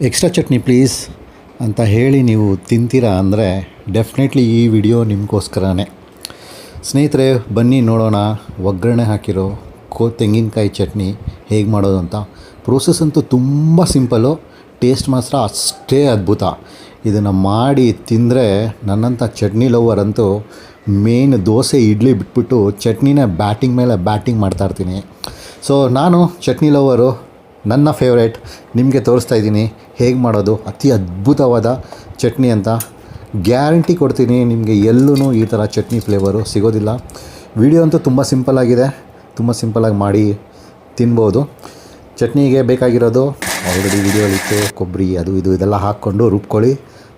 Extra chutney please ಅಂತ ಹೇಳಿ ನೀವು ತಿಂತೀರಾ ಅಂದರೆ ಡೆಫಿನೆಟ್ಲಿ ಈ ವಿಡಿಯೋ ನಿಮಗೋಸ್ಕರನೇ. ಸ್ನೇಹಿತರೆ, ಬನ್ನಿ ನೋಡೋಣ ಒಗ್ಗರಣೆ ಹಾಕಿರೋ ತೆಂಗಿನಕಾಯಿ ಚಟ್ನಿ ಹೇಗೆ ಮಾಡೋದು ಅಂತ. ಪ್ರೋಸೆಸ್ ಅಂತೂ ತುಂಬ ಸಿಂಪಲ್ಲು, ಟೇಸ್ಟ್ ಮಾತ್ರ ಅಷ್ಟೇ ಅದ್ಭುತ. ಇದನ್ನು ಮಾಡಿ ತಿಂದರೆ ನನ್ನಂಥ ಚಟ್ನಿ ಲವರ್ ಅಂತೂ ಮೇನ್ ದೋಸೆ ಇಡ್ಲಿ ಬಿಟ್ಬಿಟ್ಟು ಚಟ್ನಿನ ಬ್ಯಾಟಿಂಗ್ ಮೇಲೆ ಬ್ಯಾಟಿಂಗ್ ಮಾಡ್ತಾಯಿರ್ತೀನಿ. ಸೊ ನಾನು ಚಟ್ನಿ ಲವರು, ನನ್ನ ಫೇವ್ರೇಟ್ ನಿಮಗೆ ತೋರಿಸ್ತಾ ಇದ್ದೀನಿ ಹೇಗೆ ಮಾಡೋದು. ಅತಿ ಅದ್ಭುತವಾದ ಚಟ್ನಿ ಅಂತ ಗ್ಯಾರಂಟಿ ಕೊಡ್ತೀನಿ. ನಿಮಗೆ ಎಲ್ಲೂ ಈ ಥರ ಚಟ್ನಿ ಫ್ಲೇವರು ಸಿಗೋದಿಲ್ಲ. ವಿಡಿಯೋ ಅಂತೂ ತುಂಬ ಸಿಂಪಲ್ಲಾಗಿದೆ, ತುಂಬ ಸಿಂಪಲ್ಲಾಗಿ ಮಾಡಿ ತಿನ್ಬೋದು. ಚಟ್ನಿಗೆ ಬೇಕಾಗಿರೋದು ಆಲ್ರೆಡಿ ವಿಡಿಯೋಲಿತ್ತು, ಕೊಬ್ಬರಿ ಅದು ಇದು ಇದೆಲ್ಲ ಹಾಕ್ಕೊಂಡು ರುಬ್ಕೊಳ್ಳಿ,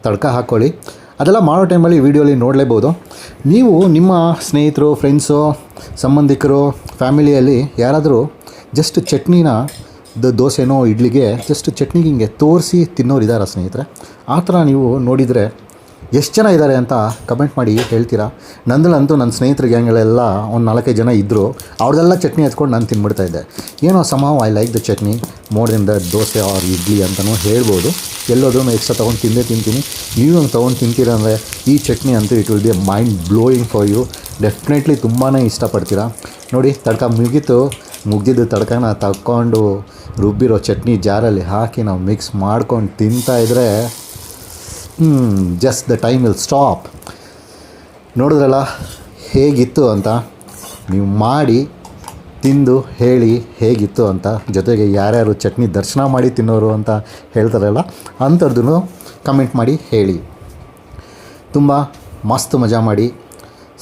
ತಡ್ಕ ಹಾಕ್ಕೊಳ್ಳಿ. ಅದೆಲ್ಲ ಮಾಡೋ ಟೈಮಲ್ಲಿ ವೀಡಿಯೋಲಿ ನೋಡಲೇಬೋದು. ನೀವು ನಿಮ್ಮ ಸ್ನೇಹಿತರು, ಫ್ರೆಂಡ್ಸು, ಸಂಬಂಧಿಕರು, ಫ್ಯಾಮಿಲಿಯಲ್ಲಿ ಯಾರಾದರೂ ಜಸ್ಟ್ ಚಟ್ನಿನ ದೋಸೆನೋ ಇಡ್ಲಿಗೆ ಜಸ್ಟ್ ಚಟ್ನಿಗೆ ಹಿಂಗೆ ತೋರಿಸಿ ತಿನ್ನೋರಿದ್ದಾರೆ ಸ್ನೇಹಿತರೆ. ಆ ಥರ ನೀವು ನೋಡಿದರೆ ಎಷ್ಟು ಜನ ಇದ್ದಾರೆ ಅಂತ ಕಮೆಂಟ್ ಮಾಡಿ ಹೇಳ್ತೀರಾ. ನಂದಲಂತೂ ನನ್ನ ಸ್ನೇಹಿತರ ಗ್ಯಾಂಗ್ಗಳೆಲ್ಲ ಒಂದು 4-5 ಜನ ಇದ್ದರು. ಅವ್ರದ್ದೆಲ್ಲ ಚಟ್ನಿ ಎತ್ಕೊಂಡು ನಾನು ತಿನ್ಬಿಡ್ತಾಯಿದ್ದೆ. ಏನೋ somehow I like the chutney more than the dosa or idli ಅಂತಲೂ ಹೇಳ್ಬೋದು. ಎಲ್ಲೋದ್ರೂ ಎಕ್ಸ್ಟ್ರಾ ತೊಗೊಂಡು ತಿಂತೀನಿ. ನೀವು ಹಂಗೆ ತೊಗೊಂಡು ತಿಂತೀರ ಅಂದರೆ ಈ ಚಟ್ನಿ ಅಂತೂ it will be mind blowing for you. Definitely ತುಂಬಾ ಇಷ್ಟಪಡ್ತೀರಾ. ನೋಡಿ, ತಡ್ಕ ಮುಗಿದಿದ್ದು ತಡ್ಕನ ತಗೊಂಡು ರುಬ್ಬಿರೋ ಚಟ್ನಿ ಜಾರಲ್ಲಿ ಹಾಕಿ ನಾವು ಮಿಕ್ಸ್ ಮಾಡ್ಕೊಂಡು ತಿಂತಾಯಿದ್ರೆ just the time will stop. ನೋಡಿದ್ರಲ್ಲ ಹೇಗಿತ್ತು ಅಂತ. ನೀವು ಮಾಡಿ ತಿಂದು ಹೇಳಿ ಹೇಗಿತ್ತು ಅಂತ. ಜೊತೆಗೆ ಯಾರ್ಯಾರು ಚಟ್ನಿ ದರ್ಶನ ಮಾಡಿ ತಿನ್ನೋರು ಅಂತ ಹೇಳ್ತಾರಲ್ಲ, ಅಂಥದ್ದು ಕಮೆಂಟ್ ಮಾಡಿ ಹೇಳಿ. ತುಂಬ ಮಸ್ತ್ ಮಜಾ ಮಾಡಿ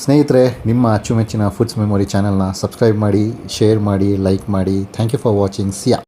ಸ್ನೇಹಿತರೆ. ನಿಮ್ಮ ಅಚ್ಚುಮೆಚ್ಚಿನ ಫುಡ್ಸ್ ಮೆಮೊರಿ ಚಾನಲ್ನ ಸಬ್ಸ್ಕ್ರೈಬ್ ಮಾಡಿ, ಶೇರ್ ಮಾಡಿ, ಲೈಕ್ ಮಾಡಿ. Thank you for watching. Siya.